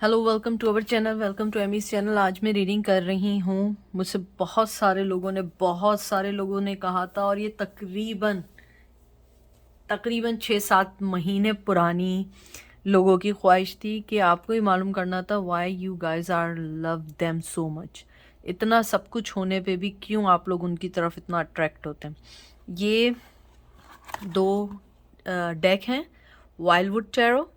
Hello, welcome to our channel, welcome to Amy's channel. आज मैं reading कर रही हूँ। मुझसे बहुत सारे लोगों ने कहा था, और ये तकरीबन तकरीबन 6-7 महीने पुरानी लोगों की ख्वाहिश थी कि आपको ही मालूम करना था why you guys are love them so much. इतना सब कुछ होने पे भी क्यों आप लोग उनकी तरफ इतना अट्रैक्ट होते हैं। ये दो डेक हैं, वाइल्डवुड टैरो,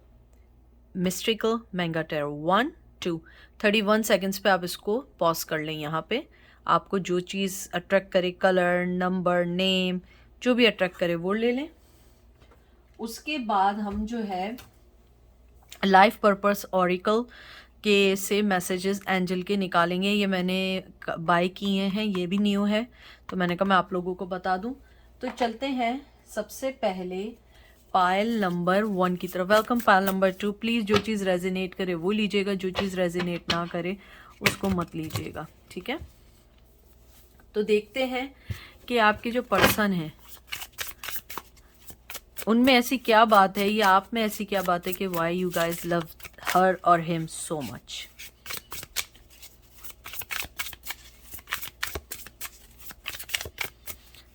मिस्ट्रिकल मैंगा टैरो। 1-2 31 सेकेंड्स पे आप इसको पॉज कर लें। यहाँ पे आपको जो चीज़ अट्रैक्ट करे, कलर, नंबर, नेम, जो भी अट्रैक्ट करे वो ले लें। उसके बाद हम जो है लाइफ पर्पस ऑरिकल के से मैसेजेस एंजल के निकालेंगे। ये मैंने बाय किए हैं, ये भी न्यू है, तो मैंने कहा मैं आप लोगों को बता दूं। तो चलते हैं सबसे पहले पायल नंबर 1 की तरफ। Welcome pile number 2। प्लीज़ जो चीज़ रेजिनेट करे वो लीजिएगा, जो चीज़ रेजिनेट ना करे उसको मत लीजिएगा, ठीक है। तो देखते हैं कि आपके जो पर्सन है उनमें ऐसी क्या बात है, या आप में ऐसी क्या बात है कि वाई यू गाइज लव हर और हिम सो मच।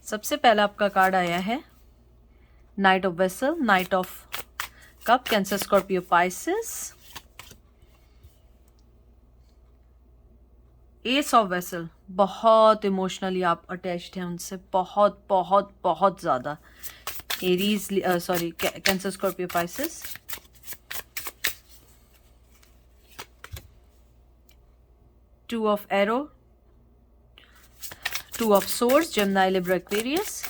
सबसे पहला आपका कार्ड आया है night of vessel, night of cup, cancer, Scorpio, Pisces, S of vessel. बहुत इमोशनली आप अटैच्ड हैं उनसे, बहुत बहुत बहुत ज़्यादा। Aries, sorry, cancer, Scorpio, Pisces. Two of arrow, two of source, Gemini, Libra, Aquarius.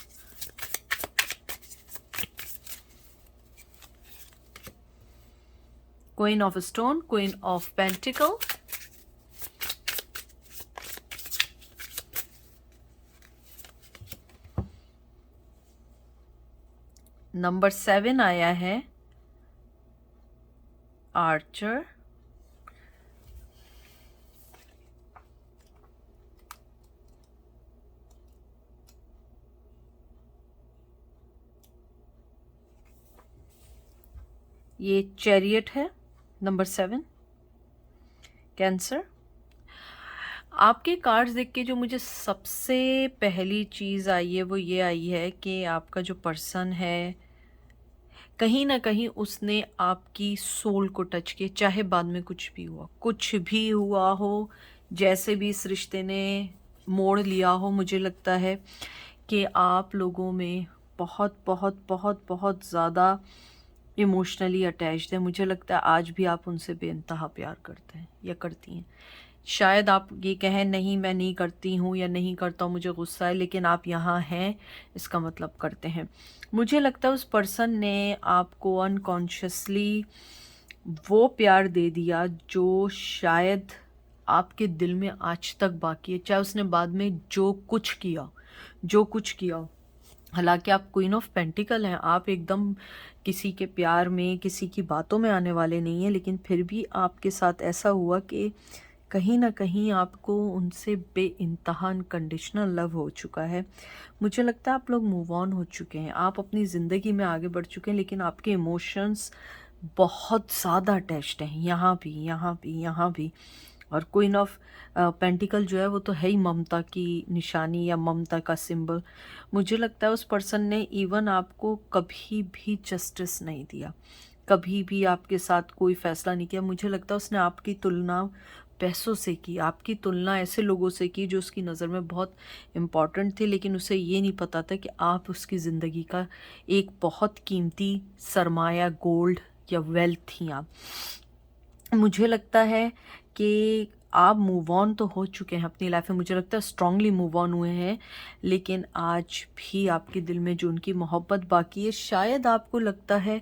Queen of stone, queen of pentacle, number 7 आया है आर्चर, ये चैरियट है नंबर 7, कैंसर। आपके कार्ड्स देख के जो मुझे सबसे पहली चीज़ आई है वो ये आई है कि आपका जो पर्सन है कहीं ना कहीं उसने आपकी सोल को टच किया, चाहे बाद में कुछ भी हुआ हो, जैसे भी इस रिश्ते ने मोड़ लिया हो। मुझे लगता है कि आप लोगों में बहुत बहुत बहुत बहुत ज़्यादा इमोशनली अटैच्ड है। मुझे लगता है आज भी आप उनसे बेइंतहा प्यार करते हैं या करती हैं। शायद आप ये कहें नहीं मैं नहीं करती हूँ या नहीं करता हूँ, मुझे गुस्सा है, लेकिन आप यहाँ हैं इसका मतलब करते हैं। मुझे लगता है उस पर्सन ने आपको अनकॉन्शियसली वो प्यार दे दिया जो शायद आपके दिल में आज तक बाकी है, चाहे उसने बाद में जो कुछ किया। हालांकि आप क्वीन ऑफ पेंटिकल हैं, आप एकदम किसी के प्यार में, किसी की बातों में आने वाले नहीं हैं, लेकिन फिर भी आपके साथ ऐसा हुआ कि कहीं ना कहीं आपको उनसे बेइंतहा अनकंडीशनल लव हो चुका है। मुझे लगता है आप लोग मूव ऑन हो चुके हैं, आप अपनी ज़िंदगी में आगे बढ़ चुके हैं, लेकिन आपके इमोशंस बहुत ज़्यादा अटैच्ड हैं, यहाँ भी, यहाँ भी, यहाँ भी। और क्वीन ऑफ पेंटिकल जो है वो तो है ही ममता की निशानी या ममता का सिंबल। मुझे लगता है उस पर्सन ने इवन आपको कभी भी जस्टिस नहीं दिया, कभी भी आपके साथ कोई फैसला नहीं किया। मुझे लगता है उसने आपकी तुलना पैसों से की, आपकी तुलना ऐसे लोगों से की जो उसकी नज़र में बहुत इम्पॉर्टेंट थे, लेकिन उसे ये नहीं पता था कि आप उसकी ज़िंदगी का एक बहुत कीमती सरमाया, गोल्ड या वेल्थ थी आप। मुझे लगता है कि आप मूव ऑन तो हो चुके हैं अपनी लाइफ में, मुझे लगता है स्ट्रांगली मूव ऑन हुए हैं, लेकिन आज भी आपके दिल में जो उनकी मोहब्बत बाकी है, शायद आपको लगता है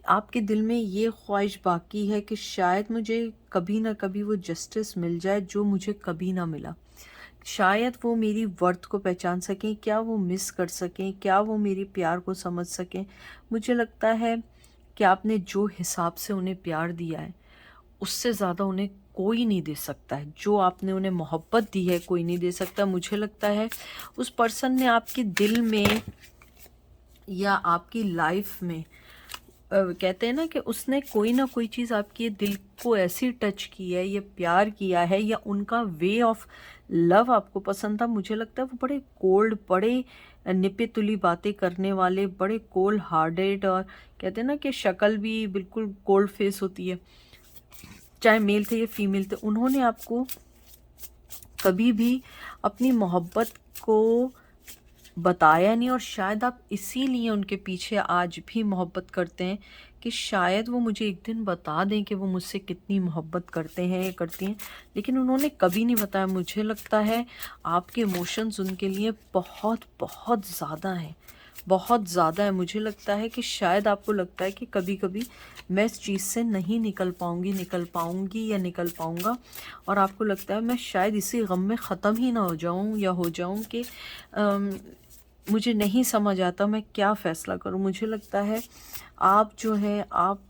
आपके दिल में ये ख्वाहिश बाकी है कि शायद मुझे कभी ना कभी वो जस्टिस मिल जाए जो मुझे कभी ना मिला। शायद वो मेरी वर्थ को पहचान सकें, क्या वो मिस कर सकें, क्या वो मेरे प्यार को समझ सकें। मुझे लगता है कि आपने जो हिसाब से उन्हें प्यार दिया है उससे ज़्यादा उन्हें कोई नहीं दे सकता है। जो आपने उन्हें मोहब्बत दी है कोई नहीं दे सकता। मुझे लगता है उस पर्सन ने आपके दिल में या आपकी लाइफ में कहते हैं ना कि उसने कोई ना कोई चीज़ आपके दिल को ऐसी टच की है, ये प्यार किया है, या उनका वे ऑफ लव आपको पसंद था। मुझे लगता है वो बड़े कोल्ड, बड़े निपे तुली बातें करने वाले, बड़े कोल्ड हार्टेड, और कहते हैं ना कि शक्ल भी बिल्कुल कोल्ड फेस होती है, चाहे मेल थे या फीमेल थे। उन्होंने आपको कभी भी अपनी मोहब्बत को बताया नहीं, और शायद आप इसीलिए उनके पीछे आज भी मोहब्बत करते हैं कि शायद वो मुझे एक दिन बता दें कि वो मुझसे कितनी मोहब्बत करते हैं या करती हैं, लेकिन उन्होंने कभी नहीं बताया। मुझे लगता है आपके इमोशंस उनके लिए बहुत बहुत ज़्यादा हैं, बहुत ज़्यादा है। मुझे लगता है कि शायद आपको लगता है कि कभी कभी मैं इस चीज़ से नहीं निकल पाऊँगी या निकल पाऊँगा, और आपको लगता है मैं शायद इसी गम में ख़त्म ही ना हो जाऊँ, या हो जाऊँ कि मुझे नहीं समझ आता मैं क्या फ़ैसला करूँ। मुझे लगता है आप जो हैं, आप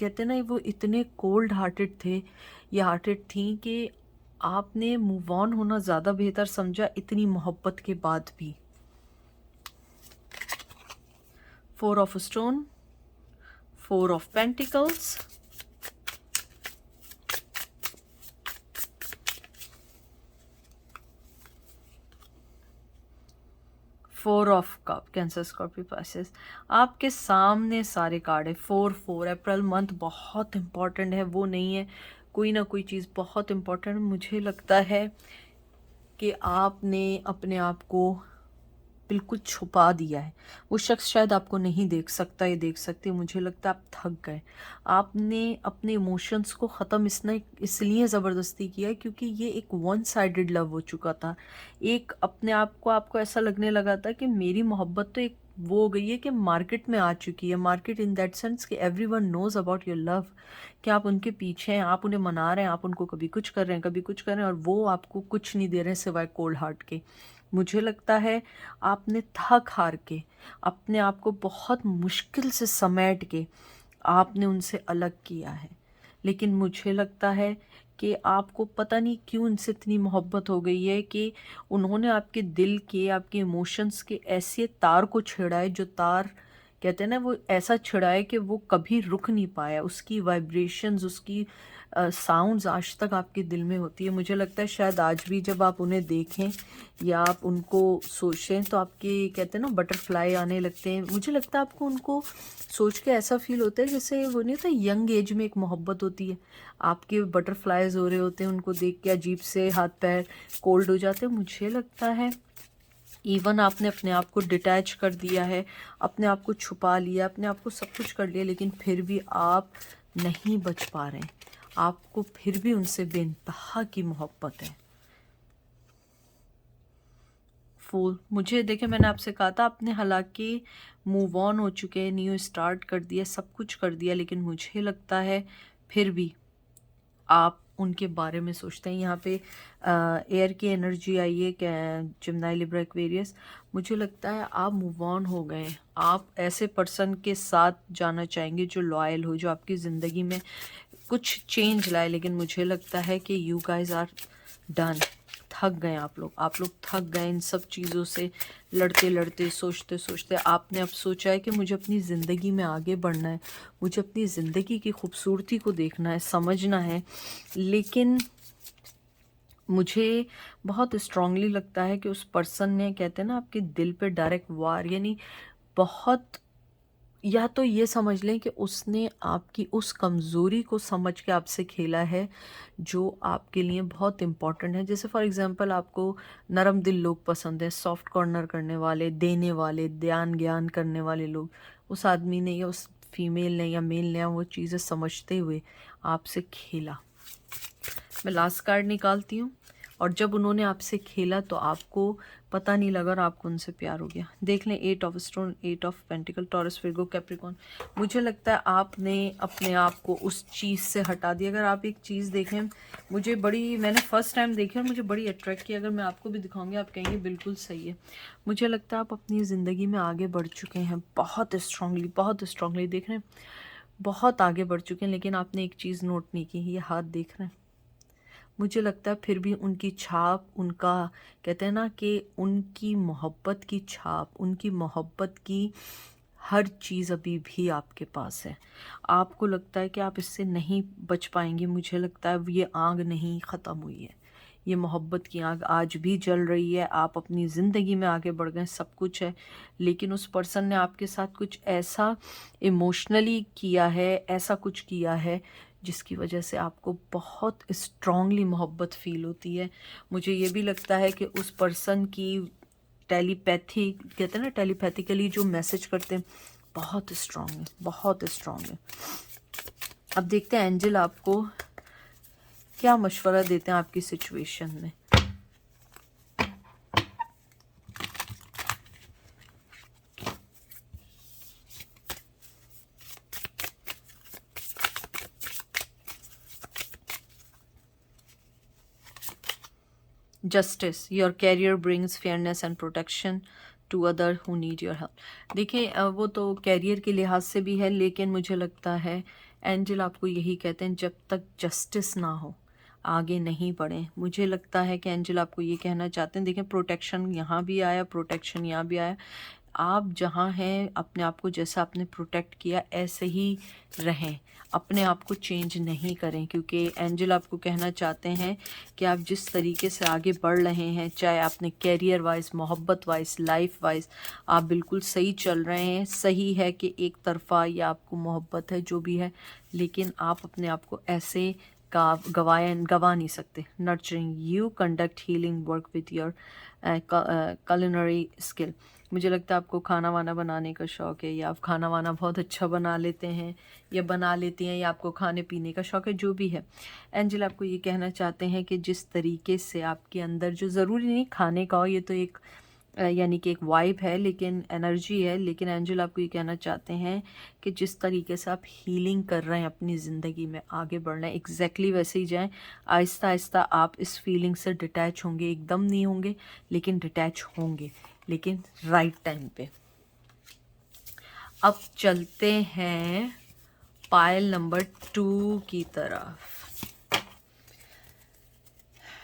कहते हैं ना, वो इतने कोल्ड हार्टेड थे या हार्टेड थी कि आपने मूव ऑन होना ज़्यादा बेहतर समझा इतनी मोहब्बत के बाद भी। 4 of stone, 4 of pentacles, 4 of cup, cancer Scorpio Pisces. आपके सामने सारे कार्ड है। 4 अप्रैल मंथ बहुत इम्पॉर्टेंट है, वो नहीं है, कोई ना कोई चीज़ बहुत इम्पॉर्टेंट। मुझे लगता है कि आपने अपने आप को बिल्कुल छुपा दिया है। वो शख्स शायद आपको नहीं देख सकता या देख सकती। मुझे लगता है आप थक गए। आपने अपने इमोशंस को ख़त्म इसलिए ज़बरदस्ती किया क्योंकि ये एक वन साइडेड लव हो चुका था। एक अपने आप को आपको ऐसा लगने लगा था कि मेरी मोहब्बत तो एक वो हो गई है कि मार्केट में आ चुकी है। मार्केट इन दैट सेंस कि everyone knows about your love, कि आप उनके पीछे हैं, आप उन्हें मना रहे हैं, आप उनको कभी कुछ कर रहे हैं, कभी कुछ कर रहे हैं, और वो आपको कुछ नहीं दे रहे हैं सिवाय कोल्ड हार्ट के। मुझे लगता है आपने थक हार के, अपने आप को बहुत मुश्किल से समेट के आपने उनसे अलग किया है। लेकिन मुझे लगता है कि आपको पता नहीं क्यों उनसे इतनी मोहब्बत हो गई है कि उन्होंने आपके दिल के, आपके इमोशंस के ऐसे तार को छेड़ा है, जो तार कहते हैं ना, वो ऐसा छिड़ा है कि वो कभी रुक नहीं पाया। उसकी वाइब्रेशंस, उसकी साउंड्स आज तक आपके दिल में होती है। मुझे लगता है शायद आज भी जब आप उन्हें देखें या आप उनको सोचें तो आपके, कहते हैं ना, बटरफ्लाई आने लगते हैं। मुझे लगता है आपको उनको सोच के ऐसा फील होता है जैसे वो नहीं होता, यंग एज में एक मोहब्बत होती है, आपके बटरफ्लाइज हो रहे होते हैं, उनको देख के अजीब से हाथ पैर कोल्ड हो जाते हैं। मुझे लगता है इवन आपने अपने आप को डिटैच कर दिया है, अपने आप को छुपा लिया, अपने आप को सब कुछ कर लिया, लेकिन फिर भी आप नहीं बच पा रहे हैं। आपको फिर भी उनसे बेइंतहा की मोहब्बत है। फूल, मुझे देखे, मैंने आपसे कहा था आपने हालांकि मूव ऑन हो चुके हैं, न्यू स्टार्ट कर दिया, सब कुछ कर दिया, लेकिन मुझे लगता है फिर भी आप उनके बारे में सोचते हैं। यहाँ पे एयर की एनर्जी आई है, जिम्नाई लिब्रा एक्वेरियस। मुझे लगता है आप मूव ऑन हो गए हैं। आप ऐसे पर्सन के साथ जाना चाहेंगे जो लॉयल हो, जो आपकी ज़िंदगी में कुछ चेंज लाए, लेकिन मुझे लगता है कि यू गाइज आर डन। थक गए आप लोग थक गए इन सब चीज़ों से लड़ते लड़ते, सोचते सोचते। आपने अब सोचा है कि मुझे अपनी ज़िंदगी में आगे बढ़ना है, मुझे अपनी ज़िंदगी की खूबसूरती को देखना है, समझना है। लेकिन मुझे बहुत स्ट्रांगली लगता है कि उस पर्सन ने, कहते हैं ना, आपके दिल पे डायरेक्ट वार, यानी बहुत, या तो ये समझ लें कि उसने आपकी उस कमज़ोरी को समझ के आपसे खेला है जो आपके लिए बहुत इम्पॉर्टेंट है। जैसे फॉर एग्ज़ाम्पल आपको नरम दिल लोग पसंद हैं, सॉफ्ट कॉर्नर करने वाले, देने वाले, ध्यान ज्ञान करने वाले लोग। उस आदमी ने या उस फीमेल ने या मेल ने वो चीज़ें समझते हुए आपसे खेला। मैं लास्ट कार्ड निकालती हूँ, और जब उन्होंने आपसे खेला तो आपको पता नहीं लगा और आपको उनसे प्यार हो गया। देख लें, 8 of stone, 8 of pentacle, taurus, Virgo, Capricorn. मुझे लगता है आपने अपने आप को उस चीज़ से हटा दिया। अगर आप एक चीज़ देखें, मुझे बड़ी, मैंने फर्स्ट टाइम देखी और मुझे बड़ी अट्रैक्ट किया। अगर मैं आपको भी दिखाऊंगी आप कहेंगे बिल्कुल सही है। मुझे लगता है आप अपनी ज़िंदगी में आगे बढ़ चुके हैं, बहुत स्ट्रांगली, बहुत स्ट्रांगली देख रहे हैं, बहुत आगे बढ़ चुके हैं। लेकिन आपने एक चीज़ नोट नहीं की, ये हाथ देख रहे हैं, मुझे लगता है फिर भी उनकी छाप, उनका, कहते हैं ना कि उनकी मोहब्बत की छाप, उनकी मोहब्बत की हर चीज़ अभी भी आपके पास है। आपको लगता है कि आप इससे नहीं बच पाएंगे, मुझे लगता है ये आग नहीं ख़त्म हुई है, ये मोहब्बत की आग आज भी जल रही है। आप अपनी ज़िंदगी में आगे बढ़ गए, सब कुछ है, लेकिन उस पर्सन ने आपके साथ कुछ ऐसा इमोशनली किया है, ऐसा कुछ किया है जिसकी वजह से आपको बहुत स्ट्रांगली मोहब्बत फ़ील होती है। मुझे ये भी लगता है कि उस पर्सन की टेलीपैथी कहते हैं ना, टेलीपैथिकली जो मैसेज करते हैं बहुत स्ट्रांग है, बहुत स्ट्रांग है। अब देखते हैं एंजल आपको क्या मशवरा देते हैं आपकी सिचुएशन में। Justice, your career brings fairness and protection to other who need your help. देखिए वो तो कैरियर के लिहाज से भी है, लेकिन मुझे लगता है एंजल आपको यही कहते हैं, जब तक जस्टिस ना हो आगे नहीं बढ़ें। मुझे लगता है कि एंजल आपको ये कहना चाहते हैं, देखें प्रोटेक्शन यहाँ भी आया, प्रोटेक्शन यहाँ भी आया। आप जहाँ हैं अपने आप को जैसा आपने प्रोटेक्ट किया ऐसे ही रहें, अपने आप को चेंज नहीं करें, क्योंकि एंजल आपको कहना चाहते हैं कि आप जिस तरीके से आगे बढ़ रहे हैं, चाहे आपने कैरियर वाइज, मोहब्बत वाइज, लाइफ वाइज, आप बिल्कुल सही चल रहे हैं। सही है कि एक तरफा या आपको मोहब्बत है, जो भी है, लेकिन आप अपने आप को ऐसे गवा नहीं सकते। Nurturing, you conduct healing work with your culinary skill. मुझे लगता है आपको खाना वाना बनाने का शौक़ है, या आप खाना वाना बहुत अच्छा बना लेते हैं या बना लेती हैं, या आपको खाने पीने का शौक़ है, जो भी है। एंजल आपको ये कहना चाहते हैं कि जिस तरीके से आपके अंदर, जो ज़रूरी नहीं खाने का हो, ये तो एक यानी कि एक वाइब है, लेकिन एनर्जी है, लेकिन एंजल आपको ये कहना चाहते हैं कि जिस तरीके से आप हीलिंग कर रहे हैं, अपनी ज़िंदगी में आगे बढ़ रहे हैं, एग्जैक्टली वैसे ही जाएं। आहिस्ता आहिस्ता आप इस फीलिंग से डिटैच होंगे, एकदम नहीं होंगे लेकिन डिटैच होंगे, लेकिन राइट टाइम पे। अब चलते हैं पायल नंबर 2 की तरफ।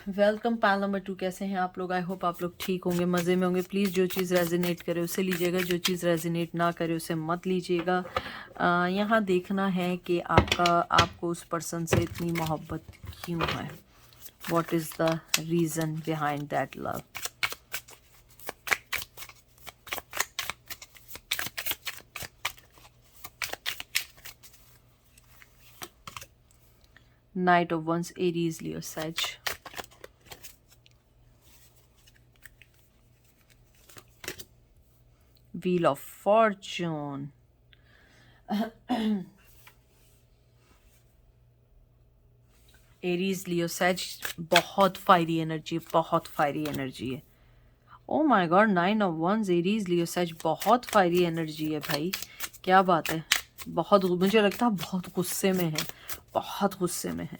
वेलकम पायल नंबर 2, कैसे हैं आप लोग? आई होप आप लोग ठीक होंगे, मज़े में होंगे। प्लीज़ जो चीज़ रेजोनेट करे उसे लीजिएगा, जो चीज़ रेजोनेट ना करे उसे मत लीजिएगा। यहाँ देखना है कि आपको उस पर्सन से इतनी मोहब्बत क्यों है, what is the reason behind that love. Knight of Wands, Aries, Leo, Sag. Wheel of Fortune. Aries, Leo, Sag, बहुत फायरी एनर्जी, बहुत फायरी एनर्जी है। Oh my God, 9 of wands, Aries, Leo, Sag, बहुत fiery energy है भाई, क्या बात है। बहुत, मुझे लगता है बहुत गुस्से में है, बहुत गुस्से में है।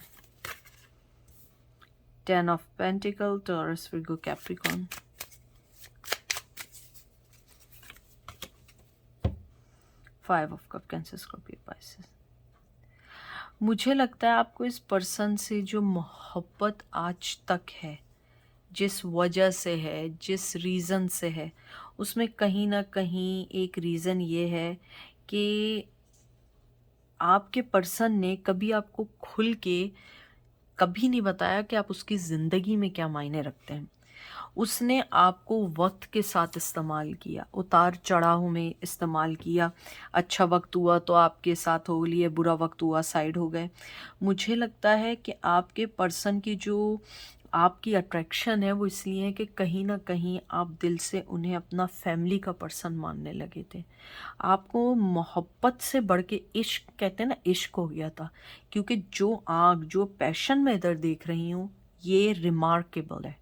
10 of Pentacle, Taurus, Virgo, Capricorn. Five of Cups, Cancer, Scorpio, Pisces. मुझे लगता है आपको इस पर्सन से जो मोहब्बत आज तक है, जिस वजह से है, जिस रीज़न से है, उसमें कहीं ना कहीं एक रीज़न ये है कि आपके पर्सन ने कभी आपको खुल के कभी नहीं बताया कि आप उसकी ज़िंदगी में क्या मायने रखते हैं। उसने आपको वक्त के साथ इस्तेमाल किया, उतार चढ़ाव में इस्तेमाल किया। अच्छा वक्त हुआ तो आपके साथ हो लिए, बुरा वक्त हुआ साइड हो गए। मुझे लगता है कि आपके पर्सन की जो आपकी अट्रैक्शन है वो इसलिए है कि कहीं ना कहीं आप दिल से उन्हें अपना फैमिली का पर्सन मानने लगे थे। आपको मोहब्बत से बढ़ के इश्क, कहते हैं ना, इश्क हो गया था, क्योंकि जो आग, जो पैशन मैं इधर देख रही हूँ, ये रिमार्केबल है।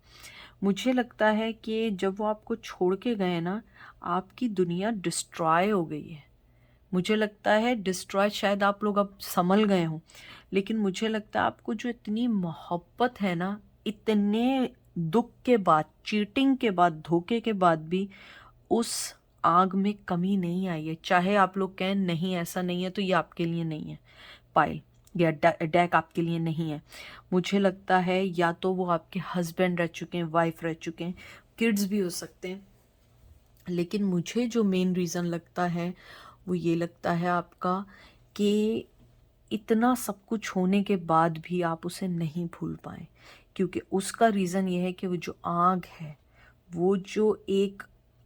मुझे लगता है कि जब वो आपको छोड़ के गए ना, आपकी दुनिया डिस्ट्रॉय हो गई है। मुझे लगता है डिस्ट्रॉय, शायद आप लोग अब संभल गए हों, लेकिन मुझे लगता है आपको जो इतनी मोहब्बत है ना, इतने दुख के बाद, चीटिंग के बाद, धोखे के बाद भी उस आग में कमी नहीं आई है। चाहे आप लोग कहें नहीं ऐसा नहीं है, तो ये आपके लिए नहीं है पायल, या डेक आपके लिए नहीं है। मुझे लगता है या तो वो आपके हस्बैंड रह चुके हैं, वाइफ रह चुके हैं, किड्स भी हो सकते हैं, लेकिन मुझे जो मेन रीज़न लगता है वो ये लगता है आपका कि इतना सब कुछ होने के बाद भी आप उसे नहीं भूल पाए, क्योंकि उसका रीज़न ये है कि वो जो आग है, वो जो एक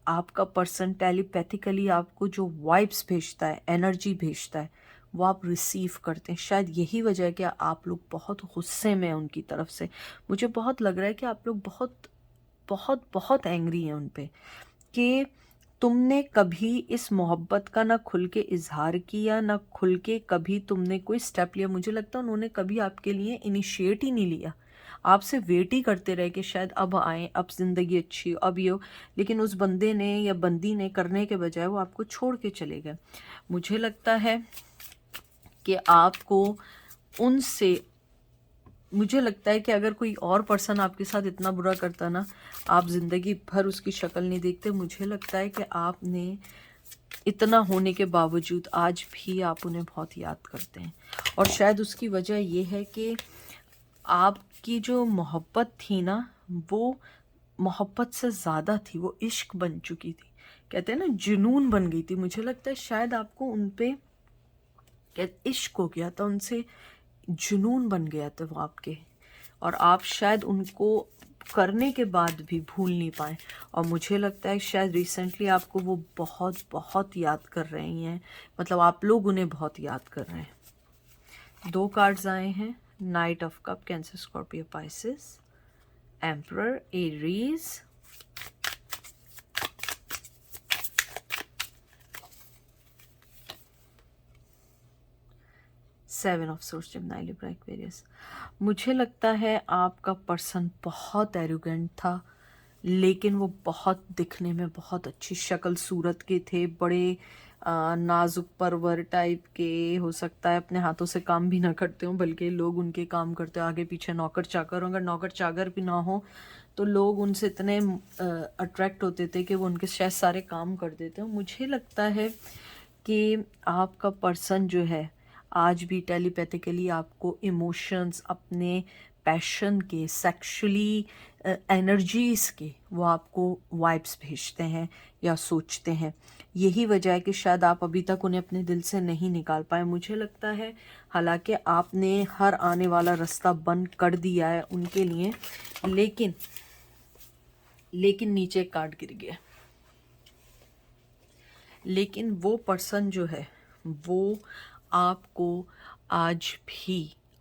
आपका पर्सन टेलीपैथिकली आपको जो वाइब्स भेजता है, एनर्जी भेजता है, वो आप रिसीव करते हैं। शायद यही वजह है कि आप लोग बहुत गुस्से में हैं उनकी तरफ से। मुझे बहुत लग रहा है कि आप लोग बहुत बहुत बहुत एंग्री हैं उन पे, कि तुमने कभी इस मोहब्बत का ना खुल के इजहार किया, ना खुल के कभी तुमने कोई स्टेप लिया। मुझे लगता है उन्होंने कभी आपके लिए इनिशिएट ही नहीं लिया, आपसे वेट ही करते रहे कि शायद अब आए, अब ज़िंदगी अच्छी हो, अब ये हो। लेकिन उस बंदे ने या बंदी ने करने के बजाय वो आपको छोड़ के चले गए। मुझे लगता है कि आपको उनसे, मुझे लगता है कि अगर कोई और पर्सन आपके साथ इतना बुरा करता ना, आप ज़िंदगी भर उसकी शक्ल नहीं देखते। मुझे लगता है कि आपने इतना होने के बावजूद आज भी आप उन्हें बहुत याद करते हैं, और शायद उसकी वजह ये है कि आपकी जो मोहब्बत थी ना, वो मोहब्बत से ज़्यादा थी, वो इश्क बन चुकी थी। कहते हैं ना, जुनून बन गई थी। मुझे लगता है शायद आपको उन पे इश्क हो गया था, उनसे जुनून बन गया था वो आपके, और आप शायद उनको करने के बाद भी भूल नहीं पाए। और मुझे लगता है शायद रिसेंटली आपको वो बहुत बहुत याद कर रही हैं, मतलब आप लोग उन्हें बहुत याद कर रहे हैं। 2 कार्ड्स आए हैं, night of cup, cancer, Scorpio, Pisces, emperor, Aries, seven of source, Gemini, Libra, Aquarius. मुझे लगता है आपका पर्सन बहुत एरोगेंट था, लेकिन वो बहुत दिखने में बहुत अच्छी शक्ल सूरत के थे, बड़े नाजुक परवर टाइप के। हो सकता है अपने हाथों से काम भी ना करते हों, बल्कि लोग उनके काम करते हो, आगे पीछे नौकर चाकर हों। अगर नौकर चाकर भी ना हो तो लोग उनसे इतने अट्रैक्ट होते थे कि वो उनके शायद सारे काम कर देते हो। मुझे लगता है कि आपका पर्सन जो है आज भी टेलीपैथिकली आपको इमोशंस, अपने पैशन के, सेक्सुअली एनर्जीज़ के, वो आपको वाइब्स भेजते हैं या सोचते हैं। यही वजह है कि शायद आप अभी तक उन्हें अपने दिल से नहीं निकाल पाए। मुझे लगता है हालांकि आपने हर आने वाला रास्ता बंद कर दिया है उनके लिए, लेकिन नीचे एक कार्ड गिर गया। लेकिन वो पर्सन जो है वो आपको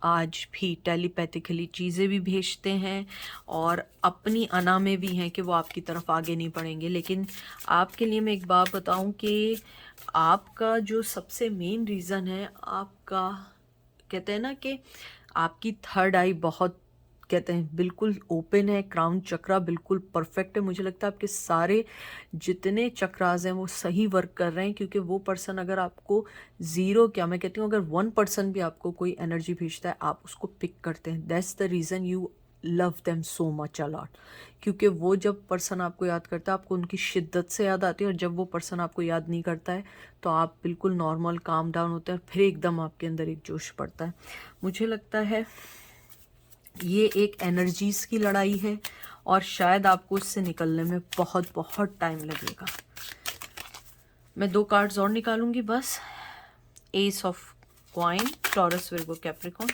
आज भी टेलीपैथिकली चीज़ें भी भेजते हैं, और अपनी अना में भी हैं कि वो आपकी तरफ आगे नहीं बढ़ेंगे। लेकिन आपके लिए मैं एक बात बताऊं कि आपका जो सबसे मेन रीज़न है, आपका कहते हैं ना कि आपकी थर्ड आई बहुत, कहते हैं, बिल्कुल ओपन है। क्राउन चक्रा बिल्कुल परफेक्ट है। मुझे लगता है आपके सारे जितने चक्रास हैं वो सही वर्क कर रहे हैं, क्योंकि वो पर्सन अगर आपको ज़ीरो, क्या मैं कहती हूँ, अगर 1% भी आपको कोई एनर्जी भेजता है आप उसको पिक करते हैं। That's the reason you love them so much a lot, क्योंकि वो जब पर्सन आपको याद करता है आपको उनकी शिद्दत से याद आती है, और जब वो पर्सन आपको याद नहीं करता है तो आप बिल्कुल नॉर्मल काम डाउन होते हैं, और फिर एकदम आपके अंदर एक जोश पड़ता है। मुझे लगता है ये एक एनर्जीज़ की लड़ाई है, और शायद आपको इससे निकलने में बहुत बहुत टाइम लगेगा। मैं 2 कार्ड्स और निकालूंगी बस। S of coin, taurus, Virgo, Capricorn,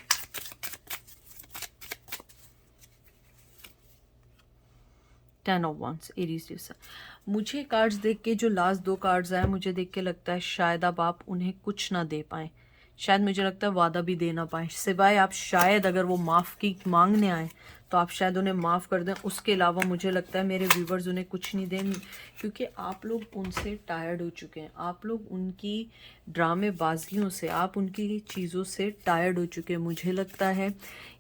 10 of wands, Aries, Libra. मुझे कार्ड्स देख के, जो लास्ट 2 कार्ड्स आए, मुझे देख के लगता है शायद अब आप उन्हें कुछ ना दे पाएँ। शायद मुझे लगता है वादा भी दे ना पाएँ, सिवाय आप शायद अगर वो माफ़ की मांगने आए तो आप शायद उन्हें माफ़ कर दें। उसके अलावा मुझे लगता है मेरे व्यूवर्स उन्हें कुछ नहीं दें, क्योंकि आप लोग उनसे टायर्ड हो चुके हैं। आप लोग उनकी ड्रामेबाजियों से, आप उनकी चीज़ों से टायर्ड हो चुके हैं। मुझे लगता है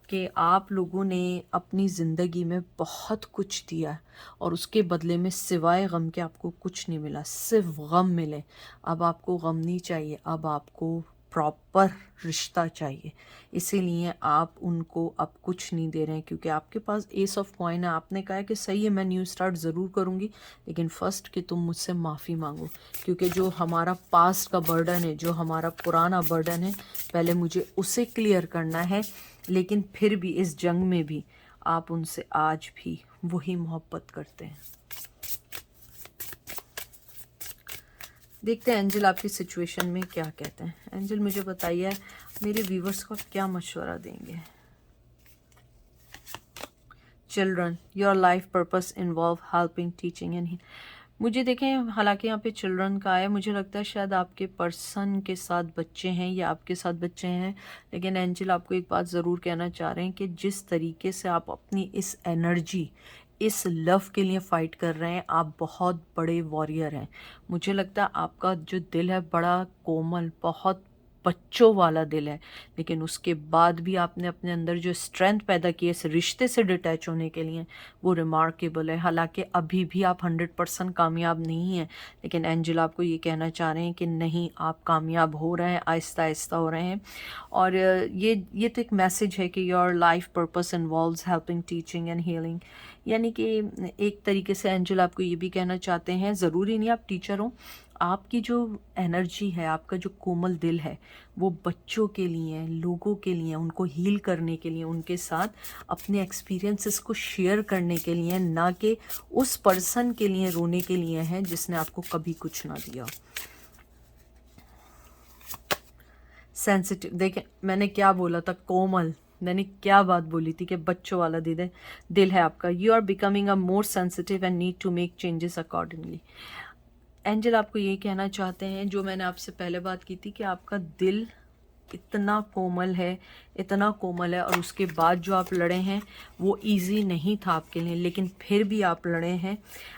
कि आप लोगों ने अपनी ज़िंदगी में बहुत कुछ दिया, और उसके बदले में सिवाय गम के आपको कुछ नहीं मिला, सिर्फ गम मिले। अब आपको गम नहीं चाहिए, अब आपको प्रॉपर रिश्ता चाहिए। इसीलिए आप उनको अब कुछ नहीं दे रहे हैं, क्योंकि आपके पास एस ऑफ कॉइन है। आपने कहा है कि सही है, मैं न्यू स्टार्ट ज़रूर करूँगी, लेकिन फ़र्स्ट कि तुम मुझसे माफ़ी मांगो, क्योंकि जो हमारा पास्ट का बर्डन है, जो हमारा पुराना बर्डन है, पहले मुझे उसे क्लियर करना है। लेकिन फिर भी इस जंग में भी आप उनसे आज भी वही मोहब्बत करते हैं। देखते हैं एंजल आपकी सिचुएशन में क्या कहते हैं। एंजल मुझे बताइए मेरे व्यूवर्स को आप क्या मशवरा देंगे। Children, your life purpose involve helping teaching and, मुझे देखें हालांकि यहाँ पे चिल्ड्रन का है, मुझे लगता है शायद आपके पर्सन के साथ बच्चे हैं या आपके साथ बच्चे हैं, लेकिन एंजल आपको एक बात ज़रूर कहना चाह रहे हैं कि जिस तरीके से आप अपनी इस एनर्जी, इस लव के लिए फ़ाइट कर रहे हैं, आप बहुत बड़े वॉरियर हैं। मुझे लगता है आपका जो दिल है बड़ा कोमल, बहुत बच्चों वाला दिल है, लेकिन उसके बाद भी आपने अपने अंदर जो स्ट्रेंथ पैदा की है इस रिश्ते से डिटैच होने के लिए, वो रिमार्केबल है। हालांकि अभी भी आप 100% कामयाब नहीं हैं, लेकिन एंजल आपको ये कहना चाह रहे हैं कि नहीं, आप कामयाब हो रहे हैं, आहिस्ता आहिस्ता हो रहे हैं। और ये तो एक मैसेज है कि your life purpose involves helping teaching and healing, यानी कि एक तरीके से एंजल आपको ये भी कहना चाहते हैं, ज़रूरी नहीं आप टीचर हो, आपकी जो एनर्जी है, आपका जो कोमल दिल है, वो बच्चों के लिए, लोगों के लिए, उनको हील करने के लिए, उनके साथ अपने एक्सपीरियंसेस को शेयर करने के लिए, ना कि उस पर्सन के लिए रोने के लिए है जिसने आपको कभी कुछ ना दिया। सेंसिटिव, देखें मैंने क्या बोला था, कोमल, मैंने क्या बात बोली थी कि बच्चों वाला दिल है आपका। You are becoming a more sensitive and need to make changes accordingly. Angel आपको ये कहना चाहते हैं, जो मैंने आपसे पहले बात की थी कि आपका दिल इतना कोमल है, इतना कोमल है, और उसके बाद जो आप लड़े हैं वो इजी नहीं था आपके लिए, लेकिन फिर भी आप लड़े हैं।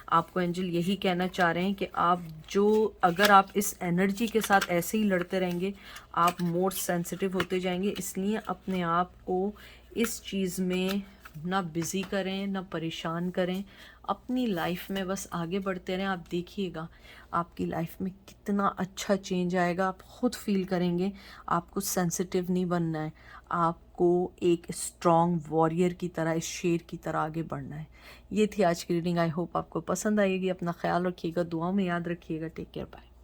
आपको एंजल यही कहना चाह रहे हैं कि आप जो, अगर आप इस एनर्जी के साथ ऐसे ही लड़ते रहेंगे, आप मोर सेंसिटिव होते जाएंगे। इसलिए अपने आप को इस चीज़ में ना बिज़ी करें, ना परेशान करें, अपनी लाइफ में बस आगे बढ़ते रहें। आप देखिएगा आपकी लाइफ में कितना अच्छा चेंज आएगा, आप खुद फील करेंगे। आपको सेंसिटिव नहीं बनना है, आपको एक स्ट्रॉन्ग वॉरियर की तरह, इस शेर की तरह आगे बढ़ना है। ये थी आज की रीडिंग। आई होप आपको पसंद आएगी। अपना ख्याल रखिएगा, दुआओं में याद रखिएगा। Take care, bye.